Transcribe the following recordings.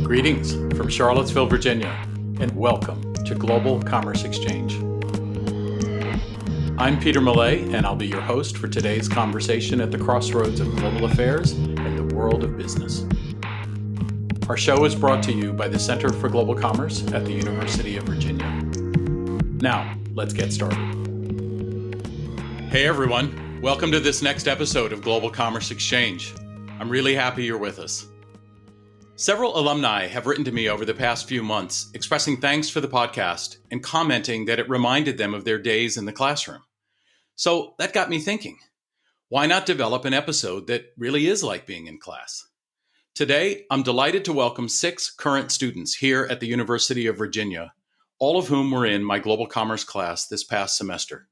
Greetings from Charlottesville, Virginia, and welcome to Global Commerce Exchange. I'm Peter Millay, and I'll be your host for today's conversation at the crossroads of global affairs and the world of business. Our show is brought to you by the Center for Global Commerce at the University of Virginia. Now, let's get started. Hey everyone, welcome to this next episode of Global Commerce Exchange. I'm really happy you're with us. Several alumni have written to me over the past few months expressing thanks for the podcast and commenting that it reminded them of their days in the classroom. So that got me thinking, why not develop an episode that really is like being in class? Today, I'm delighted to welcome 6 current students here at the University of Virginia, all of whom were in my Global Commerce class this past semester.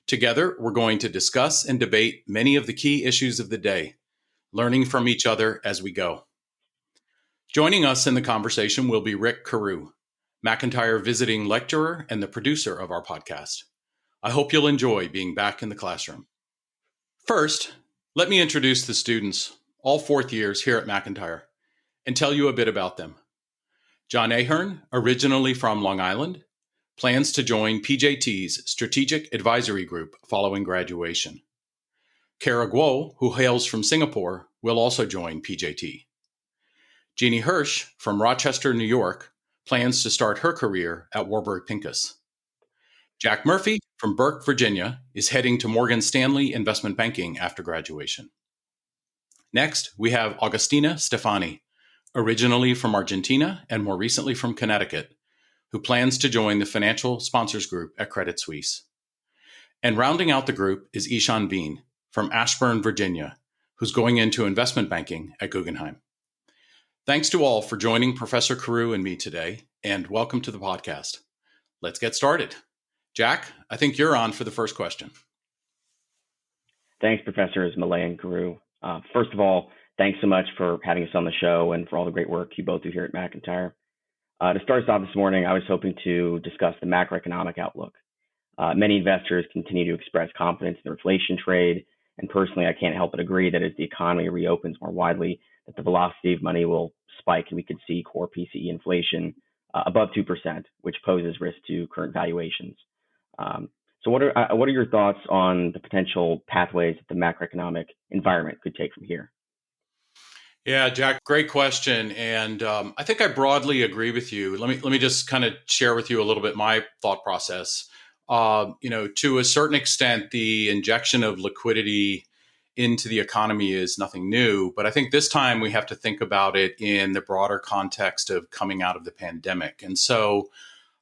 Together, we're going to discuss and debate many of the key issues of the day, learning from each other as we go. Joining us in the conversation will be Rick Carew, McIntyre visiting lecturer and the producer of our podcast. I hope you'll enjoy being back in the classroom. First, let me introduce the students, all fourth years here at McIntyre, and tell you a bit about them. John Ahern, originally from Long Island, plans to join PJT's Strategic Advisory Group following graduation. Kara Guo, who hails from Singapore, will also join PJT. Jeannie Hirsch from Rochester, New York, plans to start her career at Warburg Pincus. Jack Murphy from Burke, Virginia, is heading to Morgan Stanley Investment Banking after graduation. Next, we have Agustina Stefani, originally from Argentina and more recently from Connecticut, who plans to join the Financial Sponsors Group at Credit Suisse. And rounding out the group is Ishan Bean from Ashburn, Virginia, who's going into investment banking at Guggenheim. Thanks to all for joining Professor Carew and me today, and welcome to the podcast. Let's get started. Jack, I think you're on for the first question. Thanks, Professors Millay and Carew. First of all, thanks so much for having us on the show and for all the great work you both do here at McIntyre. To start us off this morning, I was hoping to discuss the macroeconomic outlook. Many investors continue to express confidence in the reflation trade, and personally, I can't help but agree that as the economy reopens more widely, that the velocity of money will spike and we could see core PCE inflation above 2%, which poses risk to current valuations. So what are your thoughts on the potential pathways that the macroeconomic environment could take from here? Yeah, Jack, great question. And I think I broadly agree with you. Let me just kind of share with you a little bit my thought process. To a certain extent, the injection of liquidity into the economy is nothing new, but I think this time we have to think about it in the broader context of coming out of the pandemic. And so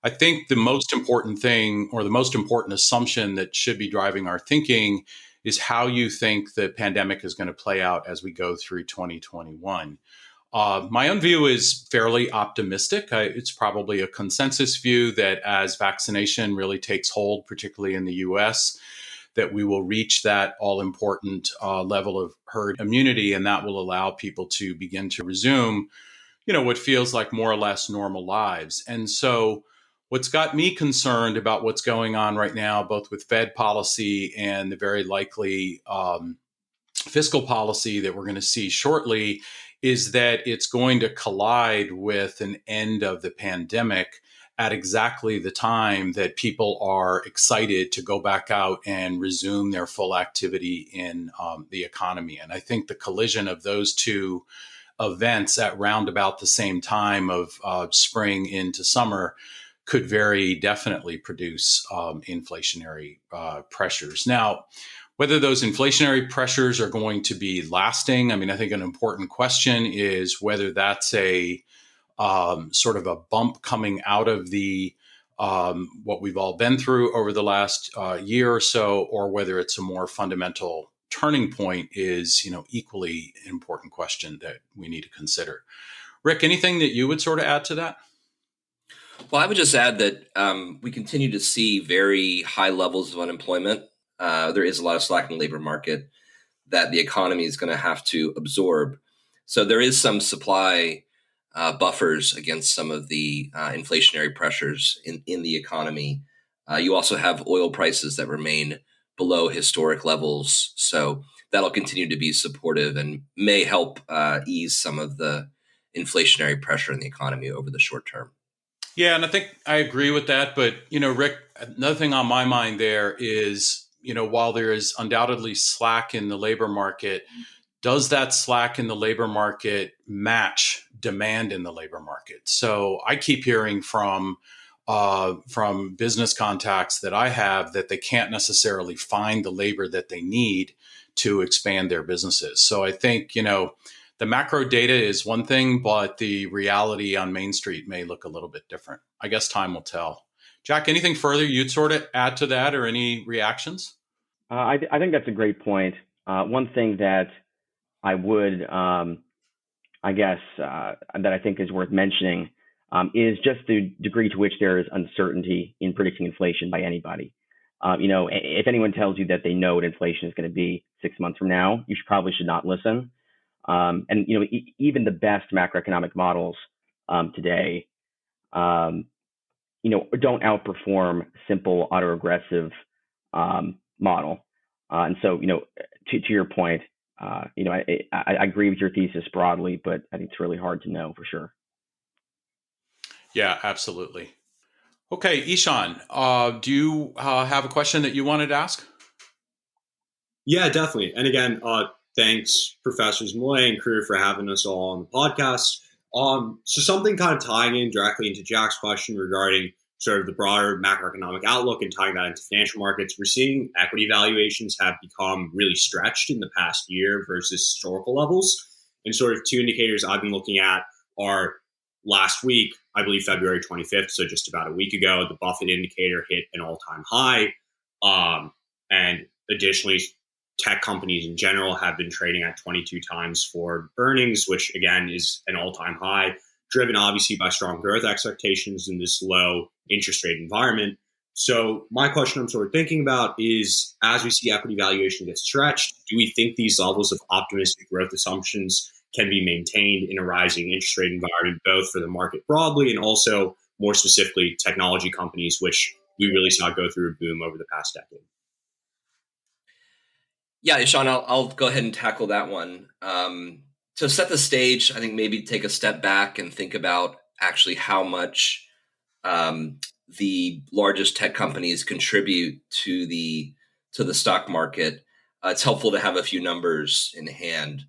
I think the most important thing, or the most important assumption that should be driving our thinking, is how you think the pandemic is going to play out as we go through 2021. My own view is fairly optimistic. It's probably a consensus view that as vaccination really takes hold, particularly in the US, that we will reach that all-important level of herd immunity, and that will allow people to begin to resume, what feels like more or less normal lives. And so what's got me concerned about what's going on right now, both with Fed policy and the very likely fiscal policy that we're going to see shortly, is that it's going to collide with an end of the pandemic at exactly the time that people are excited to go back out and resume their full activity in the economy. And I think the collision of those two events at round about the same time of spring into summer could very definitely produce inflationary pressures. Now, whether those inflationary pressures are going to be lasting, I think an important question is whether that's a sort of a bump coming out of the what we've all been through over the last year or so, or whether it's a more fundamental turning point is, equally an important question that we need to consider. Rick, anything that you would sort of add to that? Well, I would just add that we continue to see very high levels of unemployment. There is a lot of slack in the labor market that the economy is going to have to absorb. So there is some supply buffers against some of the inflationary pressures in the economy. You also have oil prices that remain below historic levels. So that'll continue to be supportive and may help ease some of the inflationary pressure in the economy over the short term. Yeah, and I think I agree with that. But, Rick, another thing on my mind there is, while there is undoubtedly slack in the labor market, does that slack in the labor market match demand in the labor market? So I keep hearing from business contacts that I have that they can't necessarily find the labor that they need to expand their businesses. So I think, the macro data is one thing, but the reality on Main Street may look a little bit different. I guess time will tell. Jack, anything further you'd sort of add to that or any reactions? I think that's a great point. One thing that I would, I guess, that I think is worth mentioning is just the degree to which there is uncertainty in predicting inflation by anybody. If anyone tells you that they know what inflation is going to be 6 months from now, you probably should not listen. And even the best macroeconomic models today, don't outperform simple autoregressive model. And so, to your point, I agree with your thesis broadly, but I think it's really hard to know for sure. Yeah, absolutely. Okay, Ishan, do you have a question that you wanted to ask? Yeah, definitely. And again, thanks, Professors Malloy and crew, for having us all on the podcast. So something kind of tying in directly into Jack's question regarding sort of the broader macroeconomic outlook and tying that into financial markets, we're seeing equity valuations have become really stretched in the past year versus historical levels. And sort of two indicators I've been looking at are last week, I believe February 25th, so just about a week ago, the Buffett indicator hit an all-time high. And additionally, tech companies in general have been trading at 22 times forward earnings, which again is an all-time high, driven obviously by strong growth expectations in this low interest rate environment. So my question I'm sort of thinking about is, as we see equity valuation get stretched, do we think these levels of optimistic growth assumptions can be maintained in a rising interest rate environment, both for the market broadly and also more specifically technology companies, which we really saw go through a boom over the past decade? Yeah, Ishan, I'll go ahead and tackle that one. To set the stage, I think maybe take a step back and think about actually how much the largest tech companies contribute to the stock market. It's helpful to have a few numbers in hand.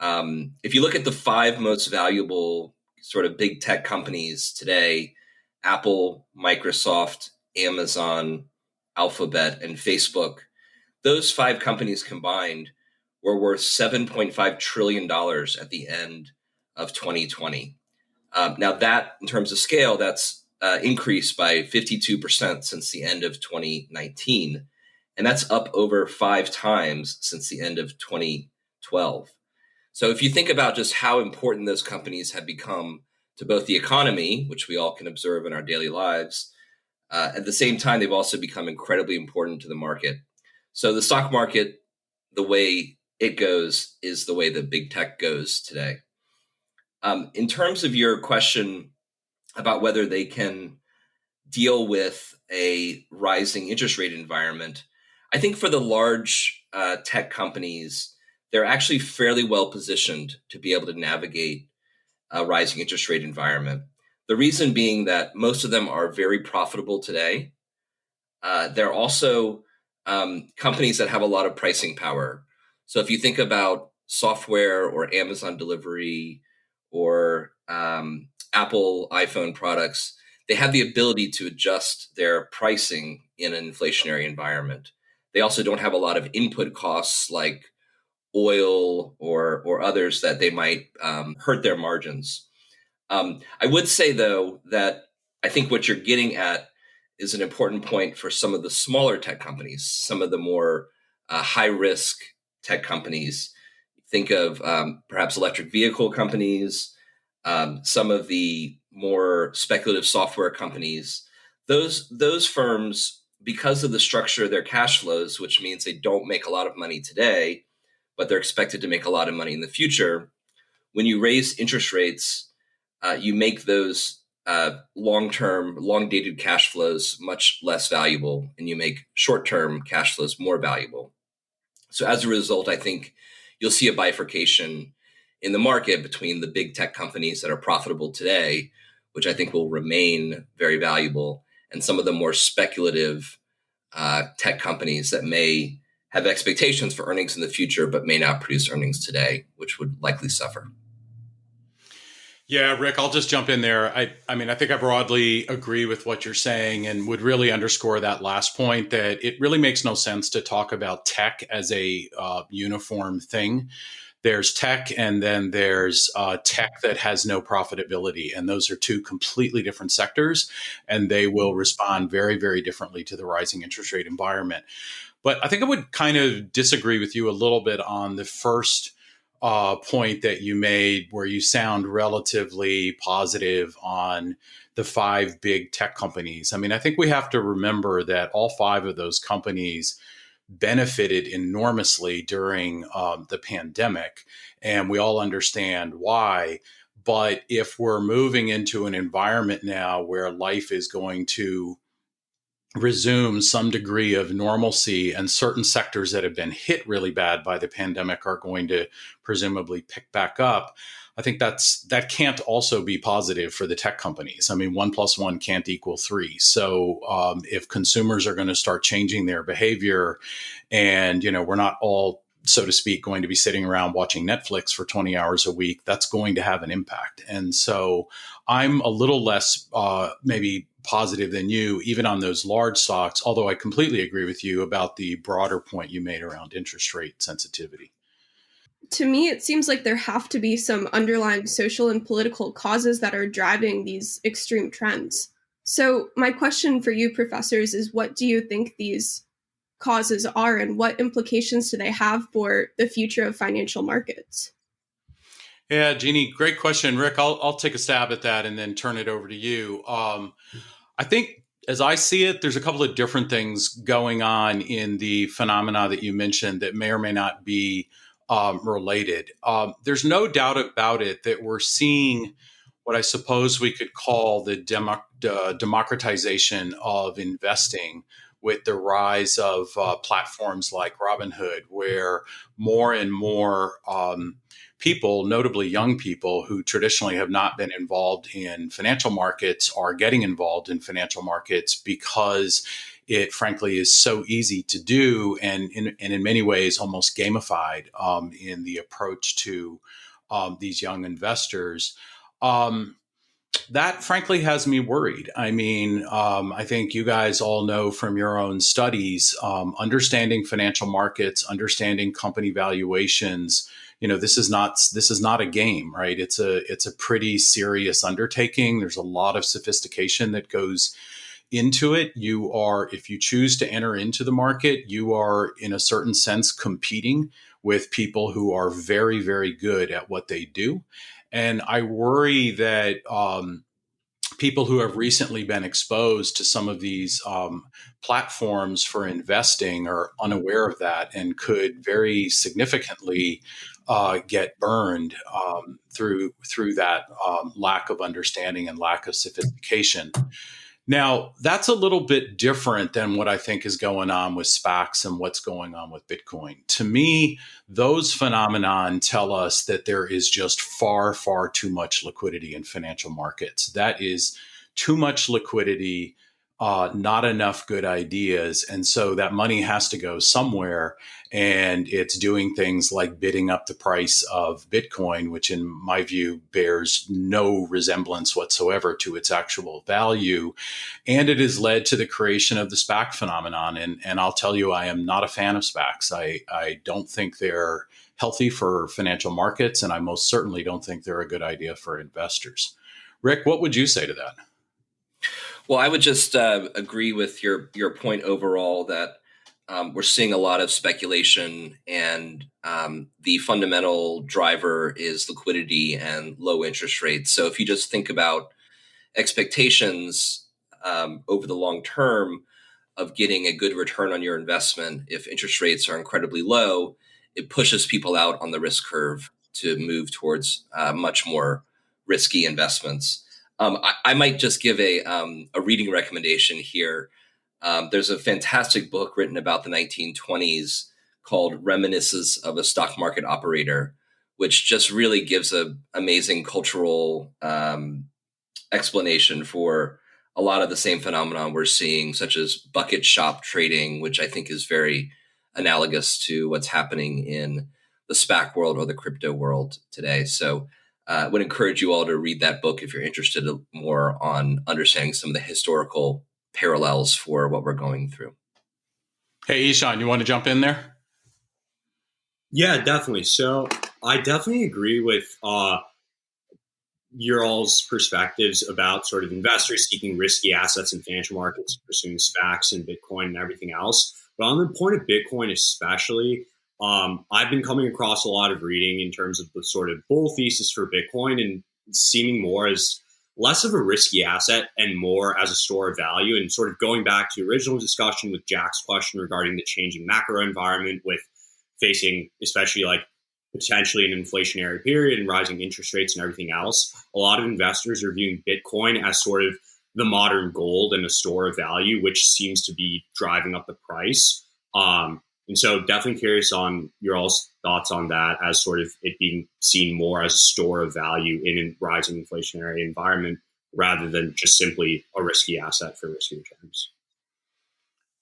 If you look at the 5 most valuable sort of big tech companies today, Apple, Microsoft, Amazon, Alphabet, and Facebook, those 5 companies combined were worth $7.5 trillion at the end of 2020. Now that, in terms of scale, that's increased by 52% since the end of 2019. And that's up over 5 times since the end of 2012. So if you think about just how important those companies have become to both the economy, which we all can observe in our daily lives, at the same time, they've also become incredibly important to the market. So the stock market, the way it goes is the way that big tech goes today. In terms of your question about whether they can deal with a rising interest rate environment, I think for the large tech companies, they're actually fairly well positioned to be able to navigate a rising interest rate environment. The reason being that most of them are very profitable today. They're also companies that have a lot of pricing power. So if you think about software or Amazon delivery or Apple iPhone products, they have the ability to adjust their pricing in an inflationary environment. They also don't have a lot of input costs like oil or others that they might hurt their margins. I would say, though, that I think what you're getting at is an important point for some of the smaller tech companies, some of the more high-risk tech companies. Think of perhaps electric vehicle companies, some of the more speculative software companies. Those firms, because of the structure of their cash flows, which means they don't make a lot of money today, but they're expected to make a lot of money in the future. When you raise interest rates, you make those long-term, long-dated cash flows much less valuable, and you make short-term cash flows more valuable. So as a result, I think you'll see a bifurcation in the market between the big tech companies that are profitable today, which I think will remain very valuable, and some of the more speculative tech companies that may have expectations for earnings in the future, but may not produce earnings today, which would likely suffer. Yeah, Rick, I'll just jump in there. I mean, I think I broadly agree with what you're saying and would really underscore that last point that it really makes no sense to talk about tech as a uniform thing. There's tech and then there's tech that has no profitability. And those are two completely different sectors, and they will respond very, very differently to the rising interest rate environment. But I think I would kind of disagree with you a little bit on the first point that you made, where you sound relatively positive on the five big tech companies. I mean, I think we have to remember that all five of those companies benefited enormously during the pandemic, and we all understand why. But if we're moving into an environment now where life is going to resume some degree of normalcy, and certain sectors that have been hit really bad by the pandemic are going to presumably pick back up, I think that can't also be positive for the tech companies. I mean, 1+1 can't equal 3. So if consumers are going to start changing their behavior, and we're not all, so to speak, going to be sitting around watching Netflix for 20 hours a week, that's going to have an impact. And so I'm a little less maybe positive than you, even on those large stocks, although I completely agree with you about the broader point you made around interest rate sensitivity. To me, it seems like there have to be some underlying social and political causes that are driving these extreme trends. So my question for you, professors, is what do you think these causes are, and what implications do they have for the future of financial markets? Yeah, Jeannie, great question. Rick, I'll take a stab at that and then turn it over to you. I think, as I see it, there's a couple of different things going on in the phenomena that you mentioned that may or may not be related. There's no doubt about it that we're seeing what I suppose we could call the democratization of investing with the rise of platforms like Robinhood, where more and more people, notably young people who traditionally have not been involved in financial markets, are getting involved in financial markets because it frankly is so easy to do, and in many ways almost gamified in the approach to these young investors. That frankly has me worried. I mean, I think you guys all know from your own studies, understanding financial markets, understanding company valuations. This is not a game, right? It's a pretty serious undertaking. There's a lot of sophistication that goes into it. If you choose to enter into the market, you are in a certain sense competing with people who are very, very good at what they do. And I worry that people who have recently been exposed to some of these platforms for investing are unaware of that and could very significantly get burned through that lack of understanding and lack of sophistication. Now, that's a little bit different than what I think is going on with SPACs and what's going on with Bitcoin. To me, those phenomenon tell us that there is just far, far too much liquidity in financial markets. That is too much liquidity, not enough good ideas. And so that money has to go somewhere. And it's doing things like bidding up the price of Bitcoin, which in my view bears no resemblance whatsoever to its actual value. And it has led to the creation of the SPAC phenomenon. And I'll tell you, I am not a fan of SPACs. I don't think they're healthy for financial markets, and I most certainly don't think they're a good idea for investors. Rick, what would you say to that? Well, I would just agree with your point overall that we're seeing a lot of speculation, and the fundamental driver is liquidity and low interest rates. So if you just think about expectations over the long term of getting a good return on your investment, if interest rates are incredibly low, it pushes people out on the risk curve to move towards much more risky investments. I might just give a reading recommendation here. There's a fantastic book written about the 1920s called Reminiscences of a Stock Market Operator, which just really gives a amazing cultural explanation for a lot of the same phenomenon we're seeing, such as bucket shop trading, which I think is very analogous to what's happening in the SPAC world or the crypto world today. So I would encourage you all to read that book if you're interested more on understanding some of the historical parallels for what we're going through. Hey, Ishan, you want to jump in there? Yeah, definitely. So I definitely agree with your all's perspectives about sort of investors seeking risky assets in financial markets, pursuing SPACs and Bitcoin and everything else. But on the point of Bitcoin especially, I've been coming across a lot of reading in terms of the sort of bull thesis for Bitcoin and seeming more as less of a risky asset and more as a store of value. And sort of going back to the original discussion with Jack's question regarding the changing macro environment with facing especially like potentially an inflationary period and rising interest rates and everything else, a lot of investors are viewing Bitcoin as sort of the modern gold and a store of value, which seems to be driving up the price. And so definitely curious on your all's thoughts on that as sort of it being seen more as a store of value in a rising inflationary environment rather than just simply a risky asset for risky returns.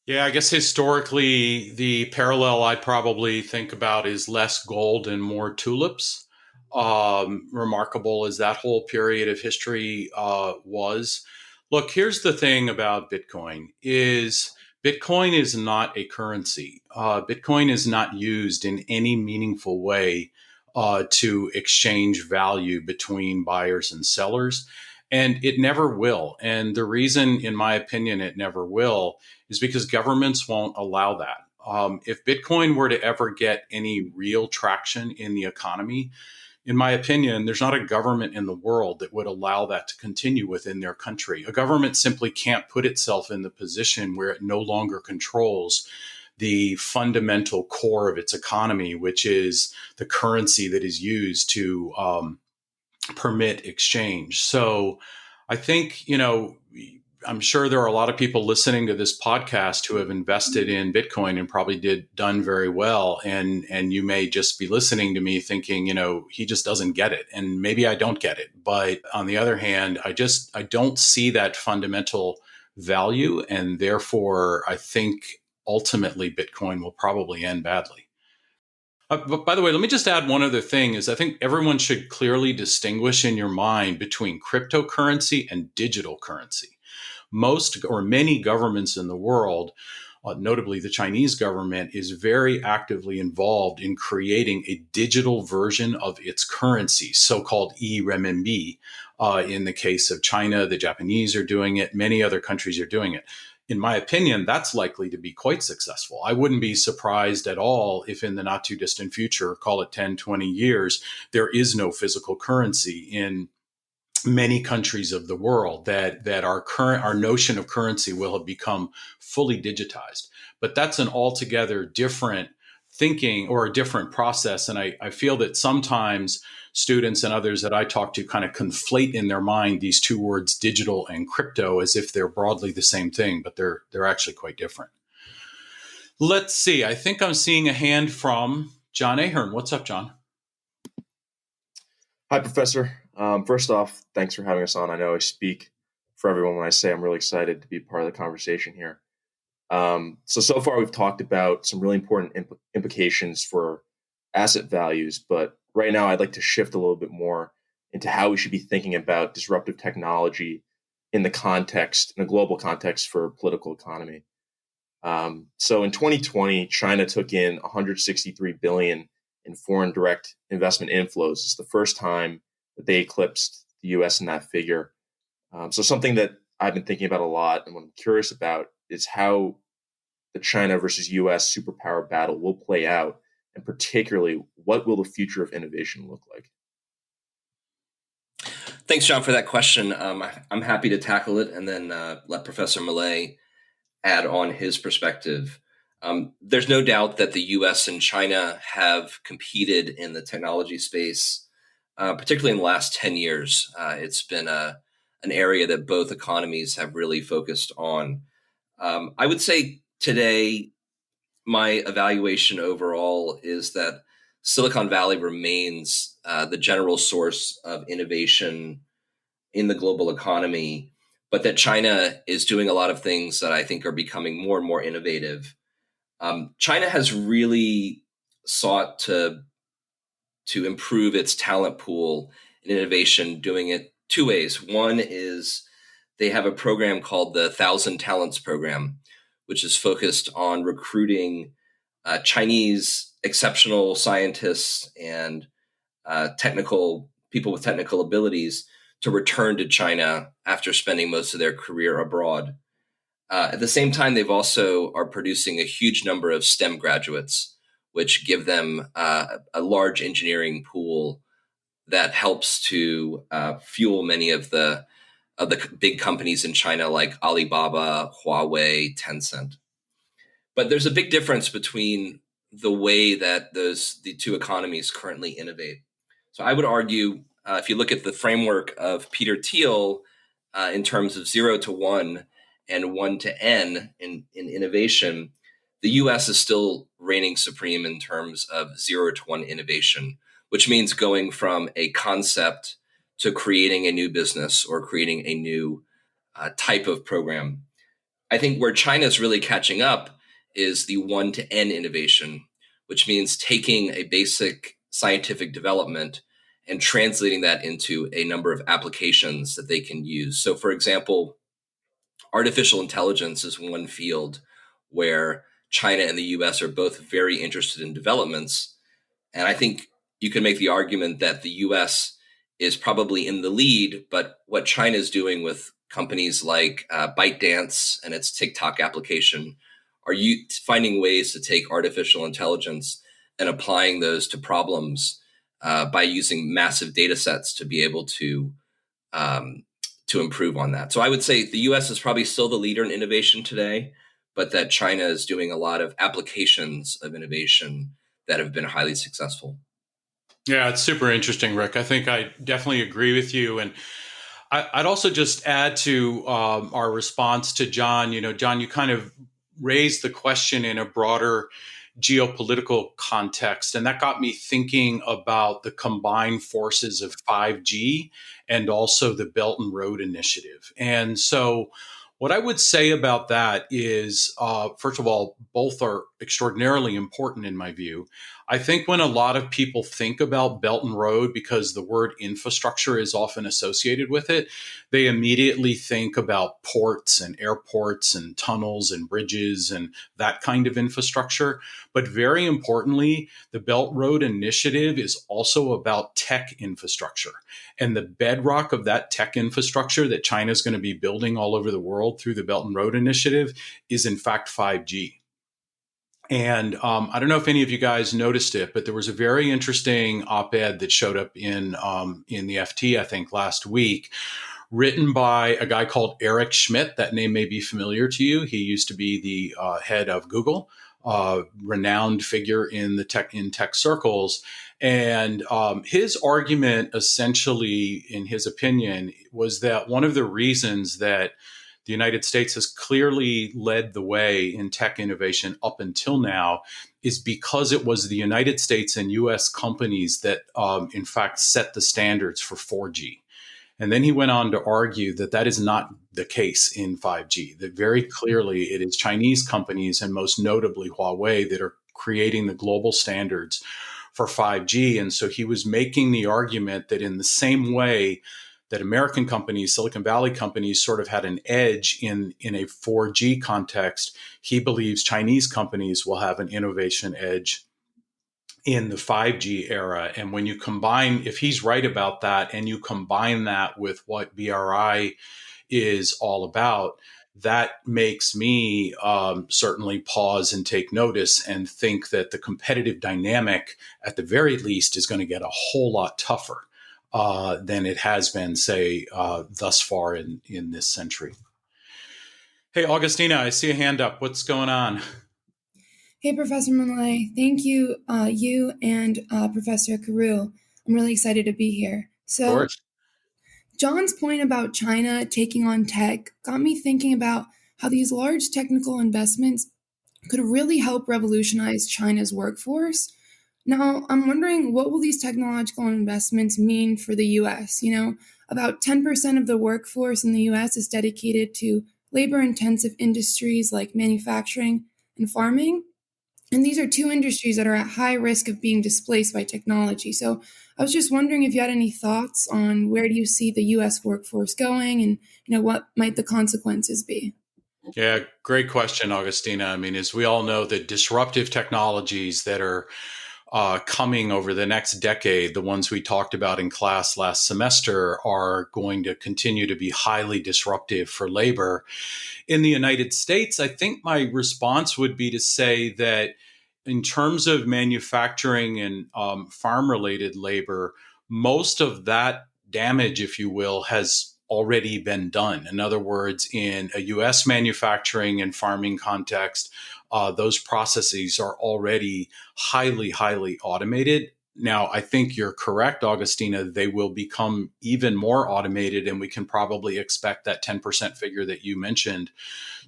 Yeah, I guess historically, the parallel I'd probably think about is less gold and more tulips. Remarkable as that whole period of history was. Look, here's the thing about Bitcoin is Bitcoin is not a currency. Bitcoin is not used in any meaningful way to exchange value between buyers and sellers. And it never will. And the reason, in my opinion, it never will is because governments won't allow that. If Bitcoin were to ever get any real traction in the economy, in my opinion, there's not a government in the world that would allow that to continue within their country. A government simply can't put itself in the position where it no longer controls the fundamental core of its economy, which is the currency that is used to permit exchange. So I think, I'm sure there are a lot of people listening to this podcast who have invested in Bitcoin and probably done very well. And you may just be listening to me thinking, he just doesn't get it. And maybe I don't get it. But on the other hand, I don't see that fundamental value. And therefore, I think ultimately Bitcoin will probably end badly. But by the way, let me just add one other thing is I think everyone should clearly distinguish in your mind between cryptocurrency and digital currency. Most or many governments in the world, notably the Chinese government, is very actively involved in creating a digital version of its currency, so-called e-renminbi. In the case of China, the Japanese are doing it. Many other countries are doing it. In my opinion, that's likely to be quite successful. I wouldn't be surprised at all if in the not too distant future, call it 10, 20 years, there is no physical currency in many countries of the world, that our notion of currency will have become fully digitized. But that's an altogether different thinking or a different process. And I feel that sometimes students and others that I talk to kind of conflate in their mind these two words, digital and crypto, as if they're broadly the same thing, but they're actually quite different. Let's see. I think I'm seeing a hand from John Ahern. What's up, John? Hi, Professor. First off, thanks for having us on. I know I speak for everyone when I say I'm really excited to be part of the conversation here. So far we've talked about some really important implications for asset values, but right now I'd like to shift a little bit more into how we should be thinking about disruptive technology in the global context for political economy. So in 2020, China took in 163 billion in foreign direct investment inflows. It's the first time that they eclipsed the U.S. in that figure. So something that I've been thinking about a lot and what I'm curious about is how the China versus U.S. superpower battle will play out, and particularly what will the future of innovation look like? Thanks, John, for that question. I'm happy to tackle it and then let Professor Millay add on his perspective. There's no doubt that the U.S. and China have competed in the technology space, particularly in the last 10 years. It's been an area that both economies have really focused on. I would say today, my evaluation overall is that Silicon Valley remains the general source of innovation in the global economy, but that China is doing a lot of things that I think are becoming more and more innovative. China has really sought to improve its talent pool and innovation, doing it two ways. One is they have a program called the 1,000 Talents Program, which is focused on recruiting Chinese exceptional scientists and technical people with technical abilities to return to China after spending most of their career abroad. At the same time, they've also are producing a huge number of STEM graduates, which give them a large engineering pool that helps to fuel many of the big companies in China like Alibaba, Huawei, Tencent. But there's a big difference between the way that the two economies currently innovate. So I would argue, if you look at the framework of Peter Thiel in terms of 0 to 1 and 1 to N in innovation, the US is still reigning supreme in terms of 0 to 1 innovation, which means going from a concept to creating a new business or creating a new type of program. I think where China is really catching up is the 1 to N innovation, which means taking a basic scientific development and translating that into a number of applications that they can use. So, for example, artificial intelligence is one field where China and the US are both very interested in developments. And I think you can make the argument that the US is probably in the lead, but what China is doing with companies like ByteDance and its TikTok application are you finding ways to take artificial intelligence and applying those to problems by using massive data sets to be able to improve on that. So I would say the US is probably still the leader in innovation today, but that China is doing a lot of applications of innovation that have been highly successful. Yeah, it's super interesting, Rick. I think I definitely agree with you. And I'd also just add to our response to John. John, you kind of raised the question in a broader geopolitical context. And that got me thinking about the combined forces of 5G and also the Belt and Road Initiative. And so what I would say about that is, first of all, both are extraordinarily important in my view. I think when a lot of people think about Belt and Road, because the word infrastructure is often associated with it, they immediately think about ports and airports and tunnels and bridges and that kind of infrastructure. But very importantly, the Belt Road Initiative is also about tech infrastructure. And the bedrock of that tech infrastructure that China is going to be building all over the world through the Belt and Road Initiative is in fact 5G. And I don't know if any of you guys noticed it, but there was a very interesting op-ed that showed up in the FT, I think, last week, written by a guy called Eric Schmidt. That name may be familiar to you. He used to be the head of Google, renowned figure in tech circles. And his argument, essentially, in his opinion, was that one of the reasons that the United States has clearly led the way in tech innovation up until now is because it was the United States and U.S. companies that, in fact, set the standards for 4G. And then he went on to argue that that is not the case in 5G, that very clearly it is Chinese companies and most notably Huawei that are creating the global standards for 5G. And so he was making the argument that in the same way that American companies, Silicon Valley companies, sort of had an edge in a 4G context, he believes Chinese companies will have an innovation edge in the 5G era. And when you combine, if he's right about that, and you combine that with what BRI is all about, that makes me certainly pause and take notice and think that the competitive dynamic, at the very least, is going to get a whole lot tougher than it has been, say, thus far in this century. Hey, Augustina, I see a hand up. What's going on? Hey, Professor Millay. Thank you, you and Professor Carew. I'm really excited to be here. So, John's point about China taking on tech got me thinking about how these large technical investments could really help revolutionize China's workforce, Now, I'm wondering, what will these technological investments mean for the US? About 10% of the workforce in the US is dedicated to labor intensive industries like manufacturing and farming. And these are two industries that are at high risk of being displaced by technology. So I was just wondering if you had any thoughts on where do you see the US workforce going, and what might the consequences be? Yeah, great question, Augustina. I mean, as we all know, the disruptive technologies that are coming over the next decade, the ones we talked about in class last semester, are going to continue to be highly disruptive for labor. In the United States, I think my response would be to say that in terms of manufacturing and farm related labor, most of that damage, if you will, has already been done. In other words, in a US manufacturing and farming context, those processes are already highly, highly automated. Now, I think you're correct, Augustina. They will become even more automated, and we can probably expect that 10% figure that you mentioned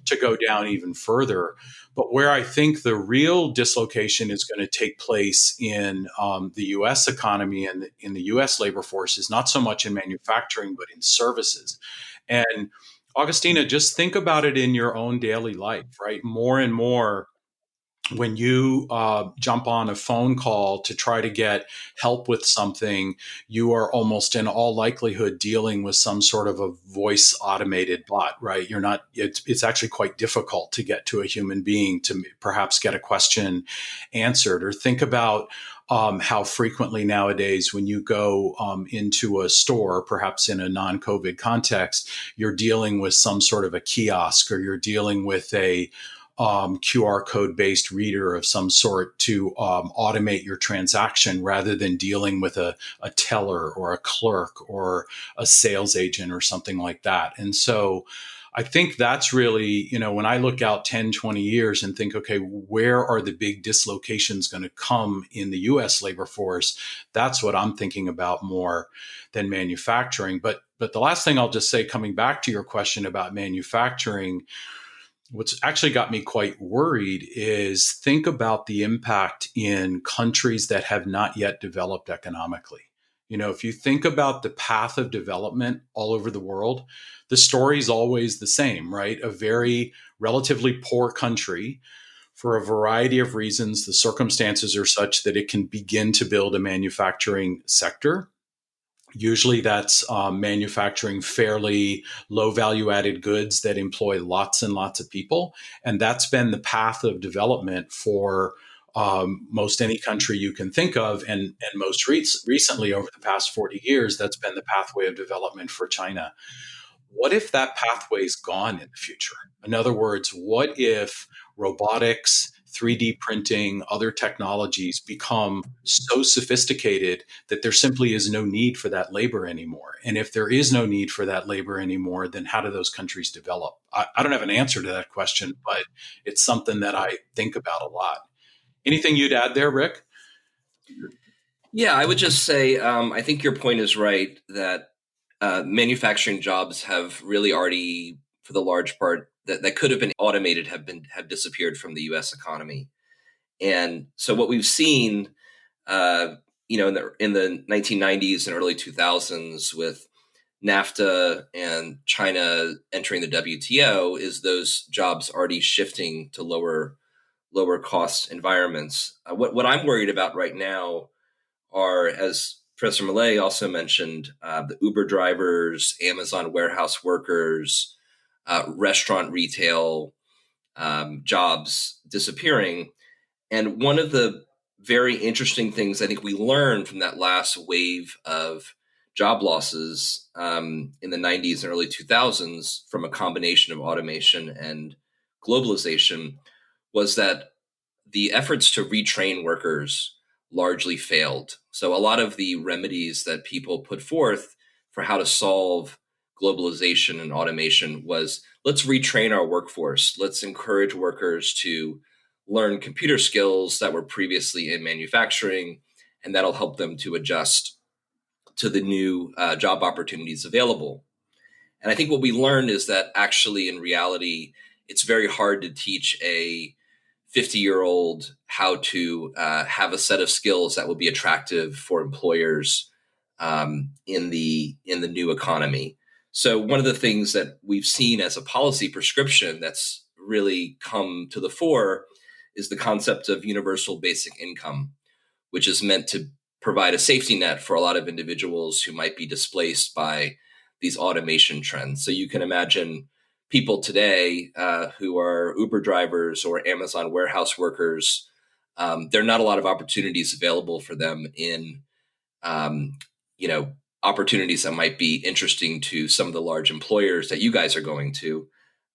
to go down even further. But where I think the real dislocation is going to take place in the US economy and in the US labor force is not so much in manufacturing, but in services. And Augustina, just think about it in your own daily life, right? More and more, when you jump on a phone call to try to get help with something, you are almost in all likelihood dealing with some sort of a voice automated bot, right? It's actually quite difficult to get to a human being to perhaps get a question answered. Or think about how frequently nowadays when you go into a store, perhaps in a non-COVID context, you're dealing with some sort of a kiosk, or you're dealing with a QR code based reader of some sort to automate your transaction, rather than dealing with a teller or a clerk or a sales agent or something like that. And so I think that's really, when I look out 10, 20 years and think, okay, where are the big dislocations going to come in the US labor force? That's what I'm thinking about more than manufacturing. But the last thing I'll just say, coming back to your question about manufacturing, what's actually got me quite worried is think about the impact in countries that have not yet developed economically. If you think about the path of development all over the world, the story is always the same, right? A very relatively poor country, for a variety of reasons, the circumstances are such that it can begin to build a manufacturing sector. Usually that's manufacturing fairly low value added goods that employ lots and lots of people. And that's been the path of development for most any country you can think of. And most recently, over the past 40 years, that's been the pathway of development for China. What if that pathway is gone in the future? In other words, what if robotics, 3D printing, other technologies become so sophisticated that there simply is no need for that labor anymore? And if there is no need for that labor anymore, then how do those countries develop? I don't have an answer to that question, but it's something that I think about a lot. Anything you'd add there, Rick? Yeah, I would just say I think your point is right that manufacturing jobs have really already, for the large part, that could have been automated have disappeared from the U.S. economy. And so what we've seen, in the 1990s and early 2000s with NAFTA and China entering the WTO, is those jobs already shifting to lower cost environments. What I'm worried about right now are, as Professor Millay also mentioned, the Uber drivers, Amazon warehouse workers, restaurant retail jobs disappearing. And one of the very interesting things I think we learned from that last wave of job losses in the 90s and early 2000s, from a combination of automation and globalization, was that the efforts to retrain workers largely failed. So a lot of the remedies that people put forth for how to solve globalization and automation was, let's retrain our workforce. Let's encourage workers to learn computer skills that were previously in manufacturing, and that'll help them to adjust to the new job opportunities available. And I think what we learned is that actually, in reality, it's very hard to teach a 50-year-old how to have a set of skills that will be attractive for employers in the new economy. So one of the things that we've seen as a policy prescription that's really come to the fore is the concept of universal basic income, which is meant to provide a safety net for a lot of individuals who might be displaced by these automation trends. So you can imagine people today who are Uber drivers or Amazon warehouse workers. There are not a lot of opportunities available for them in, opportunities that might be interesting to some of the large employers that you guys are going to,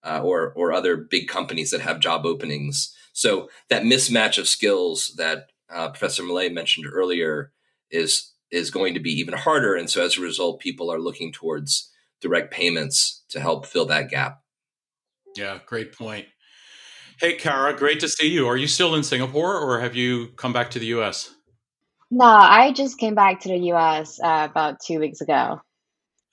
or other big companies that have job openings. So that mismatch of skills that Professor Millay mentioned earlier is going to be even harder. And so as a result, people are looking towards direct payments to help fill that gap. Yeah, great point. Hey, Kara, great to see you. Are you still in Singapore or have you come back to the US? No, I just came back to the US about 2 weeks ago.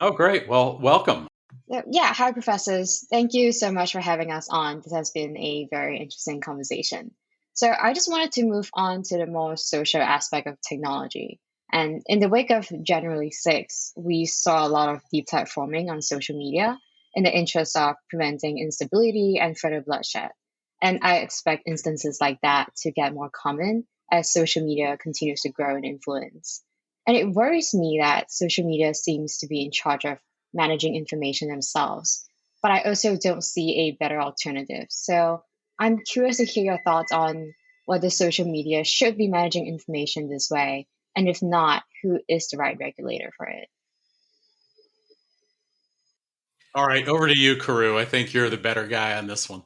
Oh, great. Well, welcome. Yeah, hi, professors. Thank you so much for having us on. This has been a very interesting conversation. So I just wanted to move on to the more social aspect of technology. And in the wake of January 6th, we saw a lot of deep tech forming on social media in the interest of preventing instability and further bloodshed. And I expect instances like that to get more common as social media continues to grow in influence. And it worries me that social media seems to be in charge of managing information themselves, but I also don't see a better alternative. So I'm curious to hear your thoughts on whether social media should be managing information this way, and if not, who is the right regulator for it? All right, over to you, Karu. I think you're the better guy on this one.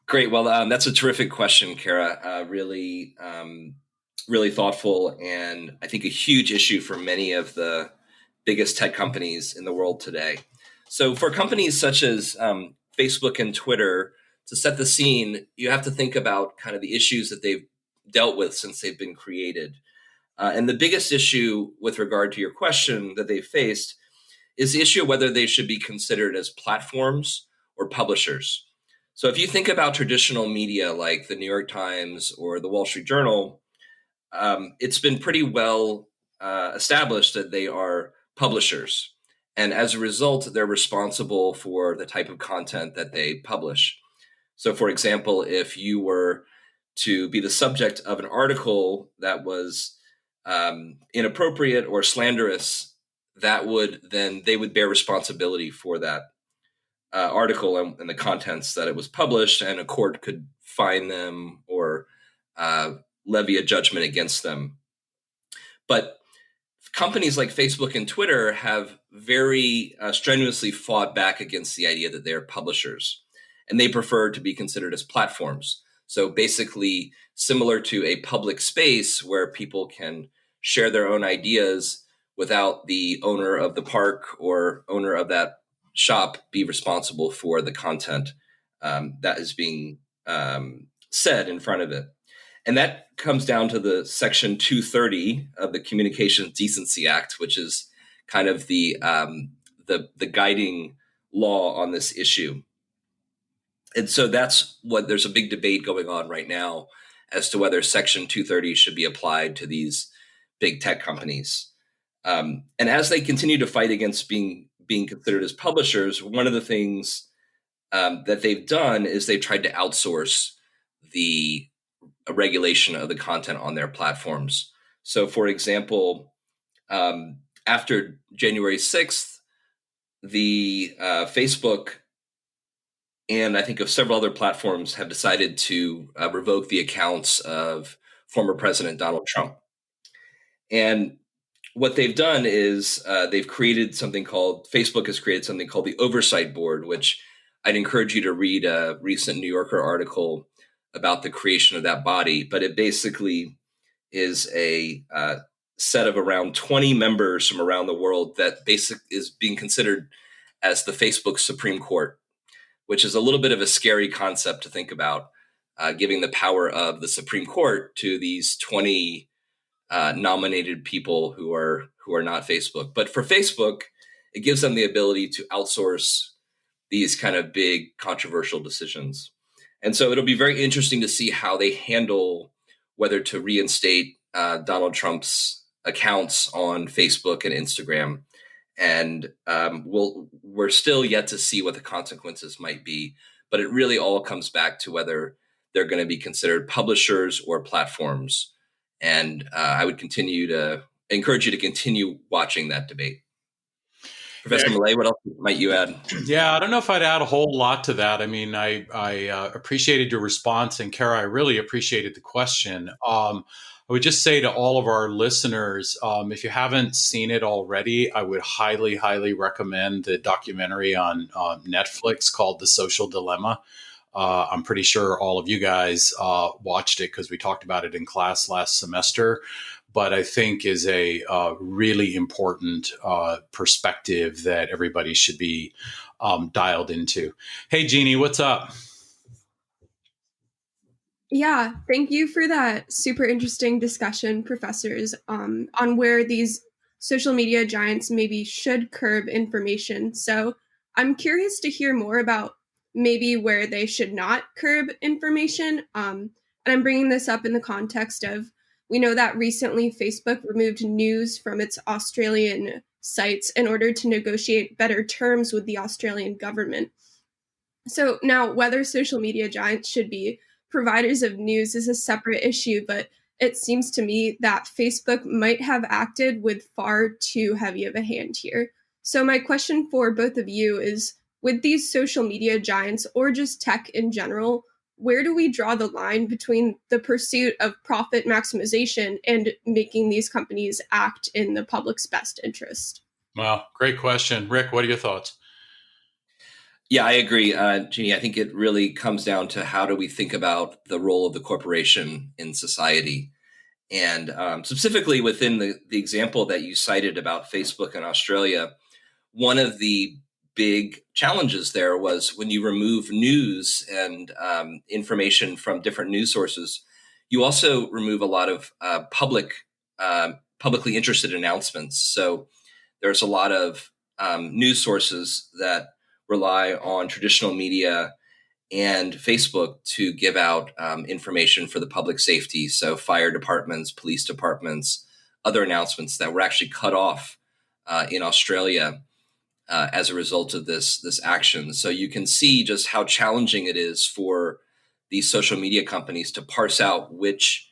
Great. Well, that's a terrific question, Kara. Really thoughtful, and I think a huge issue for many of the biggest tech companies in the world today. So for companies such as Facebook and Twitter, to set the scene, you have to think about kind of the issues that they've dealt with since they've been created. And the biggest issue with regard to your question that they've faced is the issue of whether they should be considered as platforms or publishers. So if you think about traditional media like the New York Times or the Wall Street Journal, it's been pretty well established that they are publishers. And as a result, they're responsible for the type of content that they publish. So for example, if you were to be the subject of an article that was inappropriate or slanderous, they would bear responsibility for that article and the contents that it was published, and a court could fine them or levy a judgment against them. But companies like Facebook and Twitter have very strenuously fought back against the idea that they're publishers, and they prefer to be considered as platforms. So basically similar to a public space where people can share their own ideas without the owner of the park or owner of that shop be responsible for the content that is being said in front of it. And that comes down to the Section 230 of the Communications Decency Act, which is kind of the guiding law on this issue. And so there's a big debate going on right now as to whether Section 230 should be applied to these big tech companies. And as they continue to fight against being considered as publishers, one of the things that they've done is they've tried to outsource the regulation of the content on their platforms. So, for example, after January 6th, the Facebook and I think of several other platforms have decided to revoke the accounts of former President Donald Trump. And what they've done is Facebook has created something called the Oversight Board, which I'd encourage you to read a recent New Yorker article about the creation of that body. But it basically is a set of around 20 members from around the world that is being considered as the Facebook Supreme Court, which is a little bit of a scary concept to think about, giving the power of the Supreme Court to these 20 nominated people who are not Facebook. But for Facebook, it gives them the ability to outsource these kind of big controversial decisions. And so it'll be very interesting to see how they handle whether to reinstate Donald Trump's accounts on Facebook and Instagram. And we're still yet to see what the consequences might be. But it really all comes back to whether they're going to be considered publishers or platforms. And I would encourage you to continue watching that debate. Professor Millay, what else might you add? Yeah, I don't know if I'd add a whole lot to that. I mean, I appreciated your response, and Kara, I really appreciated the question. I would just say to all of our listeners, if you haven't seen it already, I would highly, highly recommend the documentary on Netflix called The Social Dilemma. I'm pretty sure all of you guys watched it because we talked about it in class last semester, but I think is a really important perspective that everybody should be dialed into. Hey, Jeannie, what's up? Yeah, thank you for that super interesting discussion, professors, on where these social media giants maybe should curb information. So I'm curious to hear more about maybe where they should not curb information. And I'm bringing this up in the context of, we know that recently Facebook removed news from its Australian sites in order to negotiate better terms with the Australian government. So now whether social media giants should be providers of news is a separate issue, but it seems to me that Facebook might have acted with far too heavy of a hand here. So my question for both of you is, with these social media giants or just tech in general, where do we draw the line between the pursuit of profit maximization and making these companies act in the public's best interest? Wow, great question. Rick, what are your thoughts? Yeah, I agree, Jeannie. I think it really comes down to how do we think about the role of the corporation in society. And specifically within the example that you cited about Facebook in Australia, one of the big challenges there was when you remove news and information from different news sources, you also remove a lot of publicly interested announcements. So there's a lot of news sources that rely on traditional media and Facebook to give out information for the public safety. So fire departments, police departments, other announcements that were actually cut off in Australia as a result of this action. So you can see just how challenging it is for these social media companies to parse out which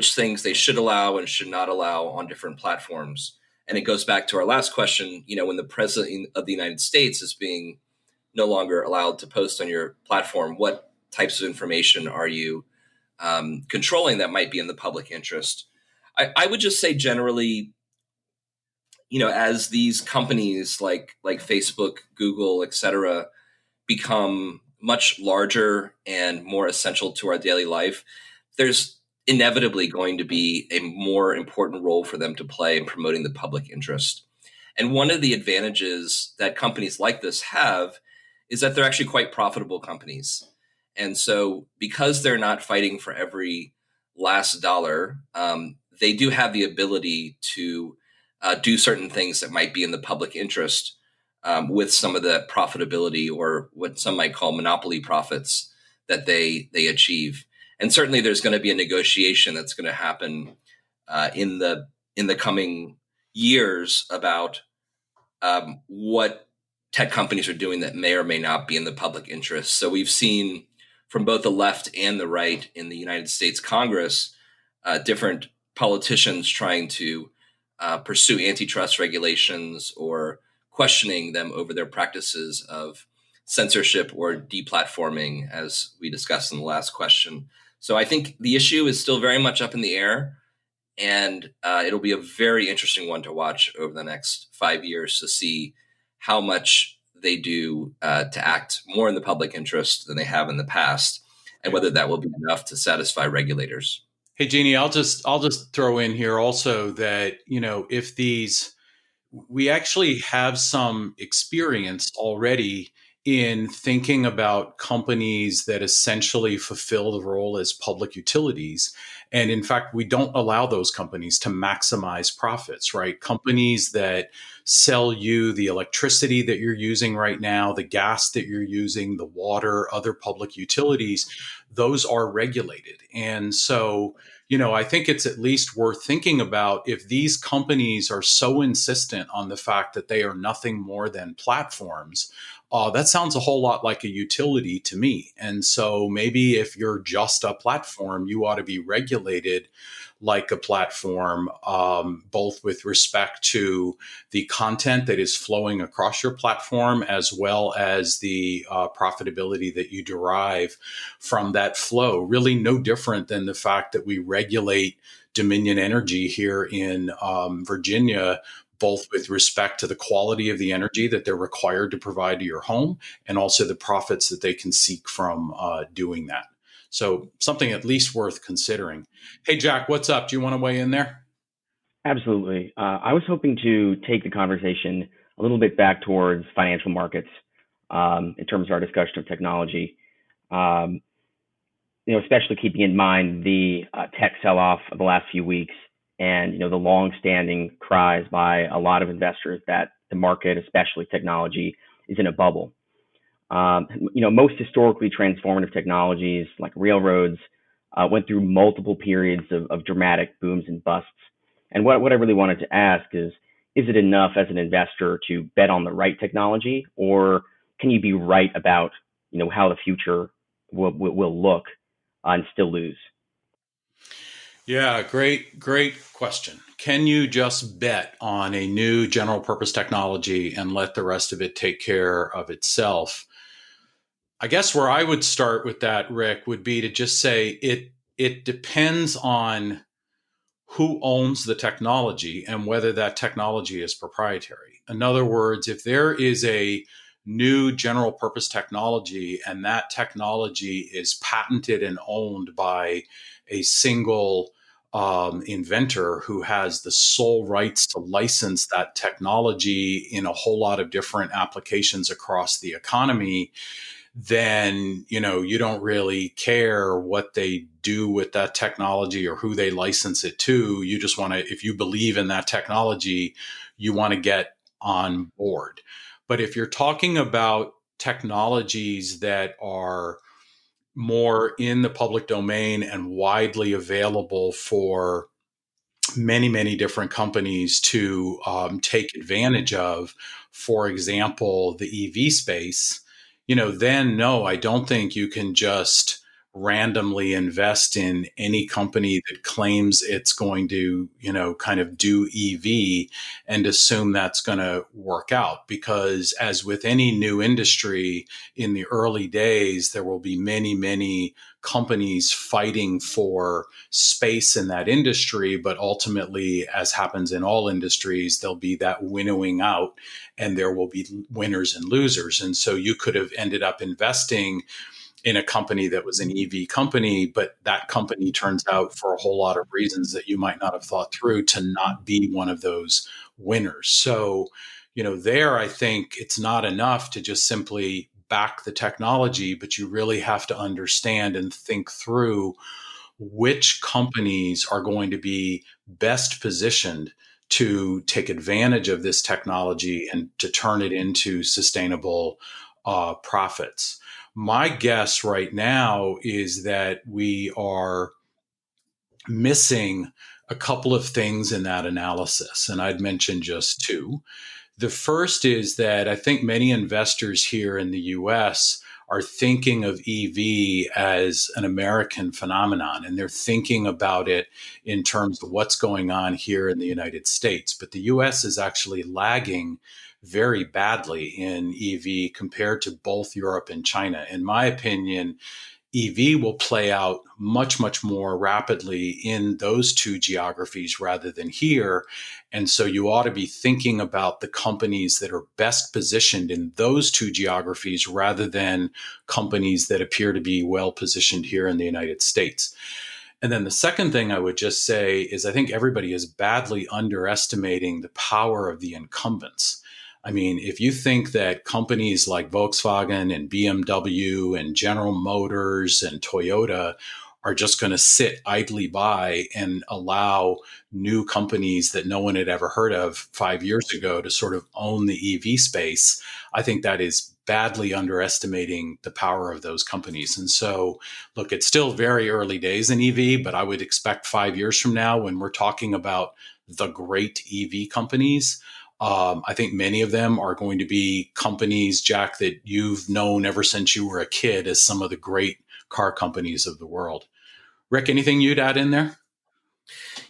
things they should allow and should not allow on different platforms. And it goes back to our last question, when the president of the United States is being no longer allowed to post on your platform, what types of information are you controlling that might be in the public interest? I would just say generally, as these companies like Facebook, Google, et cetera, become much larger and more essential to our daily life, there's inevitably going to be a more important role for them to play in promoting the public interest. And one of the advantages that companies like this have is that they're actually quite profitable companies. And so because they're not fighting for every last dollar, they do have the ability to do certain things that might be in the public interest with some of the profitability, or what some might call monopoly profits, that they achieve. And certainly there's going to be a negotiation that's going to happen in the coming years about what tech companies are doing that may or may not be in the public interest. So we've seen from both the left and the right in the United States Congress, different politicians trying to pursue antitrust regulations or questioning them over their practices of censorship or deplatforming, as we discussed in the last question. So I think the issue is still very much up in the air, and it'll be a very interesting one to watch over the next 5 years to see how much they do to act more in the public interest than they have in the past, and whether that will be enough to satisfy regulators. Hey, Jeannie, I'll just throw in here also that, if we actually have some experience already in thinking about companies that essentially fulfill the role as public utilities. And in fact, we don't allow those companies to maximize profits, right? Companies that sell you the electricity that you're using right now, the gas that you're using, the water, other public utilities, those are regulated. And so, I think it's at least worth thinking about if these companies are so insistent on the fact that they are nothing more than platforms. That sounds a whole lot like a utility to me. And so maybe if you're just a platform, you ought to be regulated like a platform, both with respect to the content that is flowing across your platform, as well as the profitability that you derive from that flow. Really no different than the fact that we regulate Dominion Energy here in Virginia, both with respect to the quality of the energy that they're required to provide to your home and also the profits that they can seek from doing that. So something at least worth considering. Hey, Jack, what's up? Do you want to weigh in there? Absolutely. I was hoping to take the conversation a little bit back towards financial markets in terms of our discussion of technology. Especially keeping in mind the tech sell-off of the last few weeks, and the long-standing cries by a lot of investors that the market, especially technology, is in a bubble. Most historically transformative technologies like railroads went through multiple periods of dramatic booms and busts. And what I really wanted to ask is it enough as an investor to bet on the right technology, or can you be right about how the future will look and still lose? Yeah, great question. Can you just bet on a new general purpose technology and let the rest of it take care of itself? I guess where I would start with that, Rick, would be to just say it depends on who owns the technology and whether that technology is proprietary. In other words, if there is a new general purpose technology and that technology is patented and owned by a single inventor who has the sole rights to license that technology in a whole lot of different applications across the economy, then you don't really care what they do with that technology or who they license it to. You just want to, if you believe in that technology, you want to get on board. But if you're talking about technologies that are more in the public domain and widely available for many, many different companies to take advantage of, for example, the EV space, then no, I don't think you can just randomly invest in any company that claims it's going to, kind of do EV and assume that's going to work out. Because as with any new industry, in the early days, there will be many, many companies fighting for space in that industry. But ultimately, as happens in all industries, there'll be that winnowing out and there will be winners and losers. And so you could have ended up investing in a company that was an EV company, but that company turns out, for a whole lot of reasons that you might not have thought through, to not be one of those winners. So, there, I think it's not enough to just simply back the technology, but you really have to understand and think through which companies are going to be best positioned to take advantage of this technology and to turn it into sustainable profits. My guess right now is that we are missing a couple of things in that analysis, and I'd mention just two. The first is that I think many investors here in the US are thinking of EV as an American phenomenon, and they're thinking about it in terms of what's going on here in the United States. But the US is actually lagging very badly in EV compared to both Europe and China. In my opinion, EV will play out much, much more rapidly in those two geographies rather than here. And so you ought to be thinking about the companies that are best positioned in those two geographies rather than companies that appear to be well positioned here in the United States. And then the second thing I would just say is I think everybody is badly underestimating the power of the incumbents. I mean, if you think that companies like Volkswagen and BMW and General Motors and Toyota are just going to sit idly by and allow new companies that no one had ever heard of 5 years ago to sort of own the EV space, I think that is badly underestimating the power of those companies. And so, look, it's still very early days in EV, but I would expect 5 years from now, when we're talking about the great EV companies, I think many of them are going to be companies, Jack, that you've known ever since you were a kid as some of the great car companies of the world. Rick, anything you'd add in there?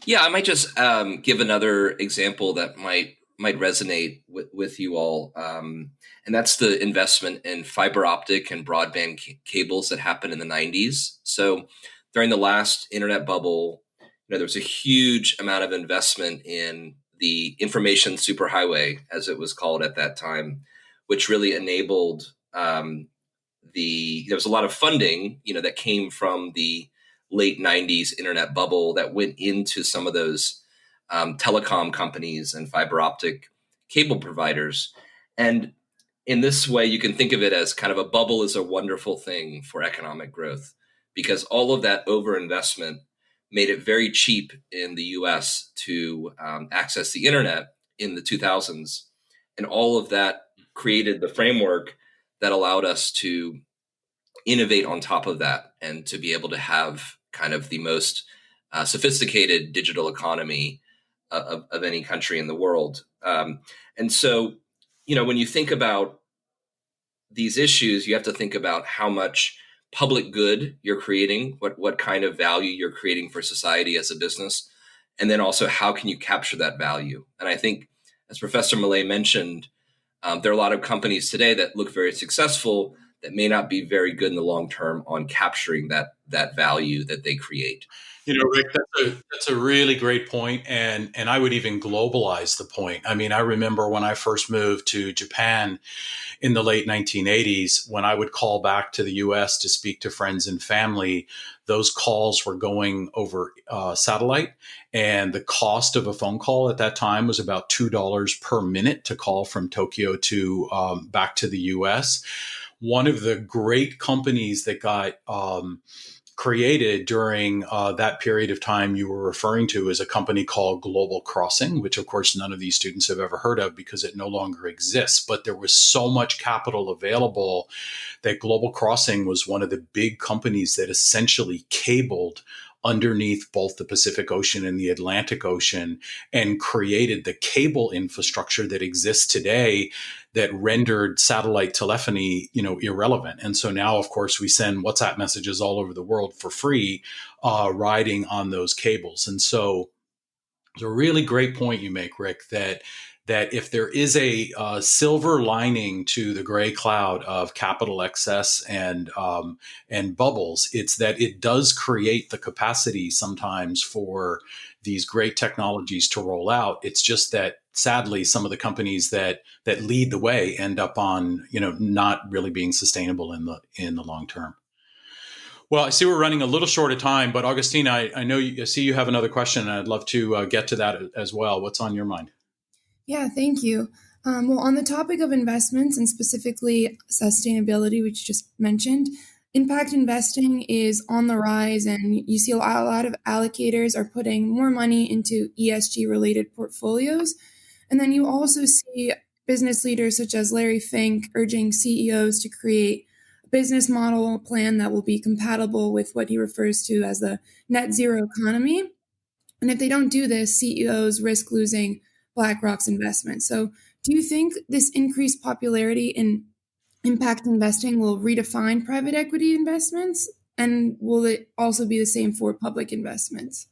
Yeah, I might just give another example that might resonate with you all, and that's the investment in fiber optic and broadband cables that happened in the 90s. So during the last internet bubble, there was a huge amount of investment in the information superhighway, as it was called at that time, which really enabled there was a lot of funding, that came from the late 90s internet bubble that went into some of those telecom companies and fiber optic cable providers. And in this way, you can think of it as kind of a bubble is a wonderful thing for economic growth, because all of that overinvestment made it very cheap in the US to access the internet in the 2000s. And all of that created the framework that allowed us to innovate on top of that and to be able to have kind of the most sophisticated digital economy of any country in the world. And so, when you think about these issues, you have to think about how much public good you're creating, what kind of value you're creating for society as a business, and then also how can you capture that value. And I think, as Professor Millet mentioned, there are a lot of companies today that look very successful that may not be very good in the long term on capturing that value that they create. Rick, that's a really great point, and I would even globalize the point. I mean, I remember when I first moved to Japan in the late 1980s, when I would call back to the U.S. to speak to friends and family, those calls were going over satellite, and the cost of a phone call at that time was about $2 per minute to call from Tokyo to back to the U.S. One of the great companies that got created during that period of time you were referring to is a company called Global Crossing, which of course none of these students have ever heard of because it no longer exists. But there was so much capital available that Global Crossing was one of the big companies that essentially cabled underneath both the Pacific Ocean and the Atlantic Ocean and created the cable infrastructure that exists today that rendered satellite telephony, irrelevant. And so now, of course, we send WhatsApp messages all over the world for free, riding on those cables. And so it's a really great point you make, Rick, that if there is a silver lining to the gray cloud of capital excess and bubbles, it's that it does create the capacity sometimes for these great technologies to roll out. It's just that sadly, some of the companies that lead the way end up on not really being sustainable in the long term. Well, I see we're running a little short of time, but Augustine, I know I see you have another question, and I'd love to get to that as well. What's on your mind? Yeah, thank you. Well, on the topic of investments and specifically sustainability, which you just mentioned, impact investing is on the rise, and you see a lot of allocators are putting more money into ESG-related portfolios. And then you also see business leaders such as Larry Fink urging CEOs to create a business model plan that will be compatible with what he refers to as the net zero economy. And if they don't do this, CEOs risk losing BlackRock's investment. So do you think this increased popularity in impact investing will redefine private equity investments? And will it also be the same for public investments?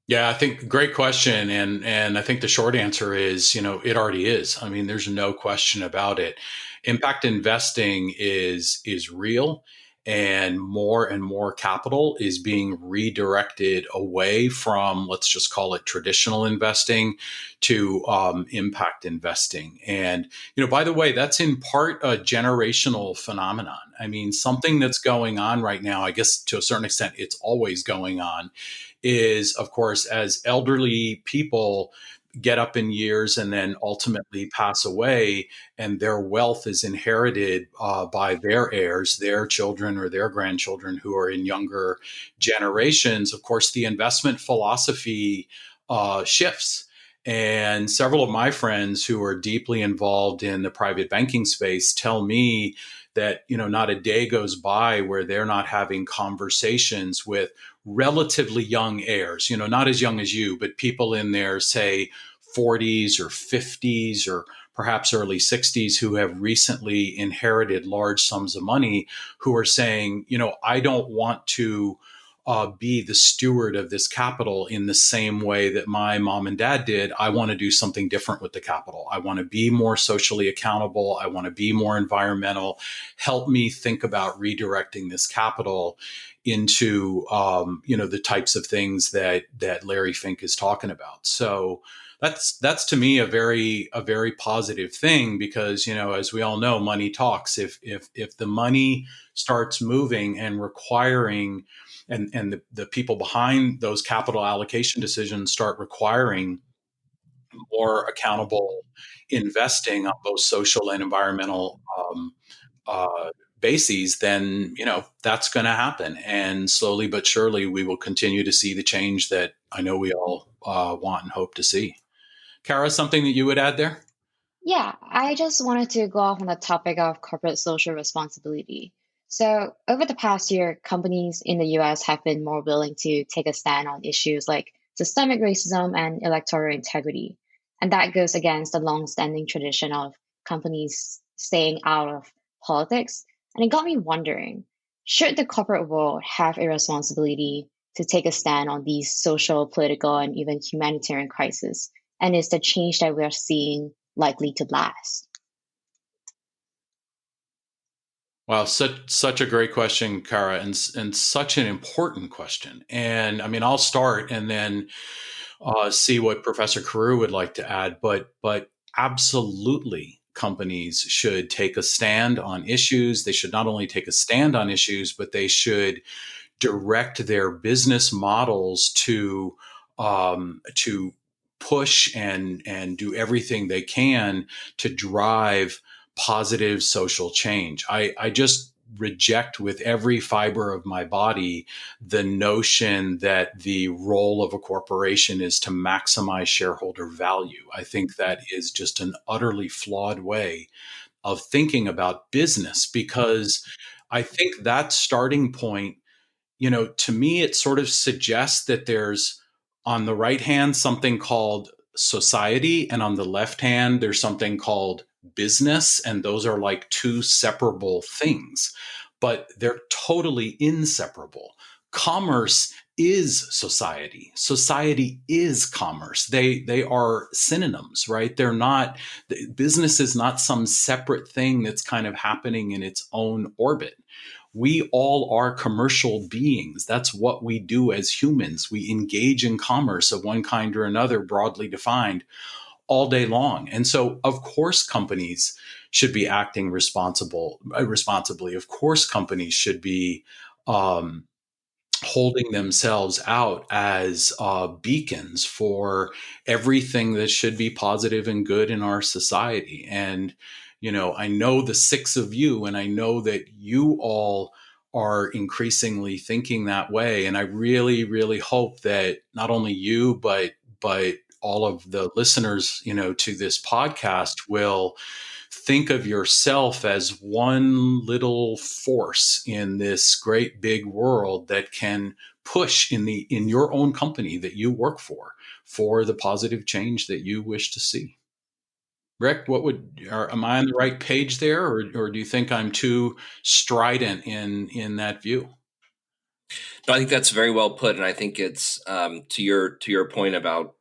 Yeah, I think great question. And I think the short answer is, it already is. I mean, there's no question about it. Impact investing is real, and more capital is being redirected away from, let's just call it traditional investing, to impact investing. And, by the way, that's in part a generational phenomenon. I mean, something that's going on right now, I guess to a certain extent, it's always going on, is, of course, as elderly people get up in years and then ultimately pass away, and their wealth is inherited by their heirs, their children or their grandchildren who are in younger generations. Of course, the investment philosophy shifts. And several of my friends who are deeply involved in the private banking space tell me that, not a day goes by where they're not having conversations with relatively young heirs, not as young as you, but people in their, say, 40s or 50s or perhaps early 60s who have recently inherited large sums of money, who are saying, I don't want to be the steward of this capital in the same way that my mom and dad did. I want to do something different with the capital. I want to be more socially accountable. I want to be more environmental. Help me think about redirecting this capital into, the types of things that Larry Fink is talking about. So that's to me a very positive thing, because, as we all know, money talks. If the money starts moving and requiring, and the people behind those capital allocation decisions start requiring more accountable investing on both social and environmental bases, then that's going to happen, and slowly but surely we will continue to see the change that I know we all want and hope to see. Kara, something that you would add there? Yeah, I just wanted to go off on the topic of corporate social responsibility. So, over the past year, companies in the US have been more willing to take a stand on issues like systemic racism and electoral integrity. And that goes against the long-standing tradition of companies staying out of politics. And it got me wondering, should the corporate world have a responsibility to take a stand on these social, political, and even humanitarian crises? And is the change that we are seeing likely to last? Wow, such a great question, Kara, and such an important question. And I mean, I'll start and then see what Professor Carew would like to add. But absolutely, companies should take a stand on issues. They should not only take a stand on issues, but they should direct their business models to push and do everything they can to drive positive social change. I just reject with every fiber of my body the notion that the role of a corporation is to maximize shareholder value. I think that is just an utterly flawed way of thinking about business, because I think that starting point, to me, it sort of suggests that there's, on the right hand, something called society, and on the left hand, there's something called business, and those are like two separable things, but they're totally inseparable. Commerce is society. Society is commerce. They are synonyms, right? They're not, business is not some separate thing that's kind of happening in its own orbit. We all are commercial beings. That's what we do as humans. We engage in commerce of one kind or another, broadly defined, all day long. And so, of course, companies should be acting responsibly. Of course, companies should be holding themselves out as beacons for everything that should be positive and good in our society. And I know the six of you, and I know that you all are increasingly thinking that way. And I really, really hope that not only you, but all of the listeners, to this podcast will think of yourself as one little force in this great big world that can push in your own company that you work for the positive change that you wish to see. Rick, am I on the right page there, or do you think I'm too strident in that view? No, I think that's very well put, and I think it's to your point about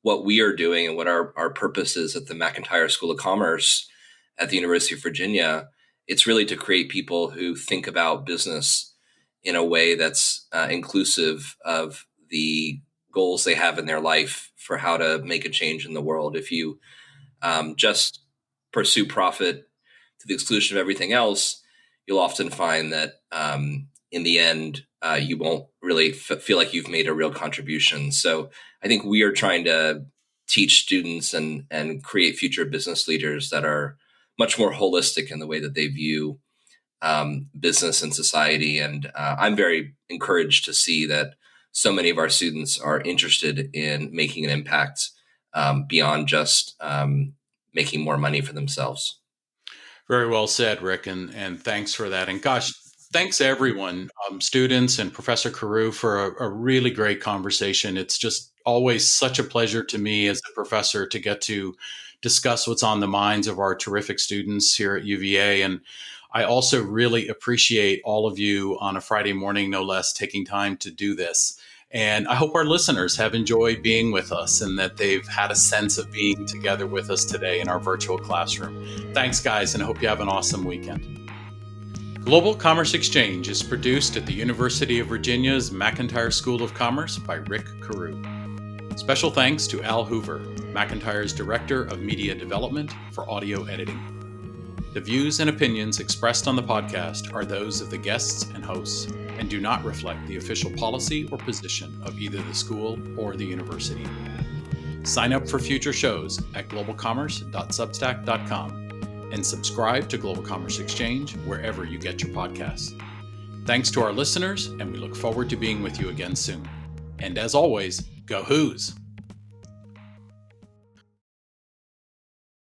what we are doing and what our purpose is at the McIntire School of Commerce at the University of Virginia. It's really to create people who think about business in a way that's inclusive of the goals they have in their life for how to make a change in the world. If you just pursue profit to the exclusion of everything else, you'll often find that in the end, you won't really feel like you've made a real contribution. So I think we are trying to teach students and create future business leaders that are much more holistic in the way that they view business and society. And I'm very encouraged to see that so many of our students are interested in making an impact beyond just making more money for themselves. Very well said, Rick, and thanks for that. And gosh, thanks everyone, students and Professor Carew, for a really great conversation. It's just always such a pleasure to me as a professor to get to discuss what's on the minds of our terrific students here at UVA. And I also really appreciate all of you on a Friday morning, no less, taking time to do this. And I hope our listeners have enjoyed being with us and that they've had a sense of being together with us today in our virtual classroom. Thanks, guys, and I hope you have an awesome weekend. Global Commerce Exchange is produced at the University of Virginia's McIntire School of Commerce by Rick Carew. Special thanks to Al Hoover, McIntire's Director of Media Development, for audio editing. The views and opinions expressed on the podcast are those of the guests and hosts and do not reflect the official policy or position of either the school or the university. Sign up for future shows at globalcommerce.substack.com and subscribe to Global Commerce Exchange wherever you get your podcasts. Thanks to our listeners, and we look forward to being with you again soon. And as always, go Who's!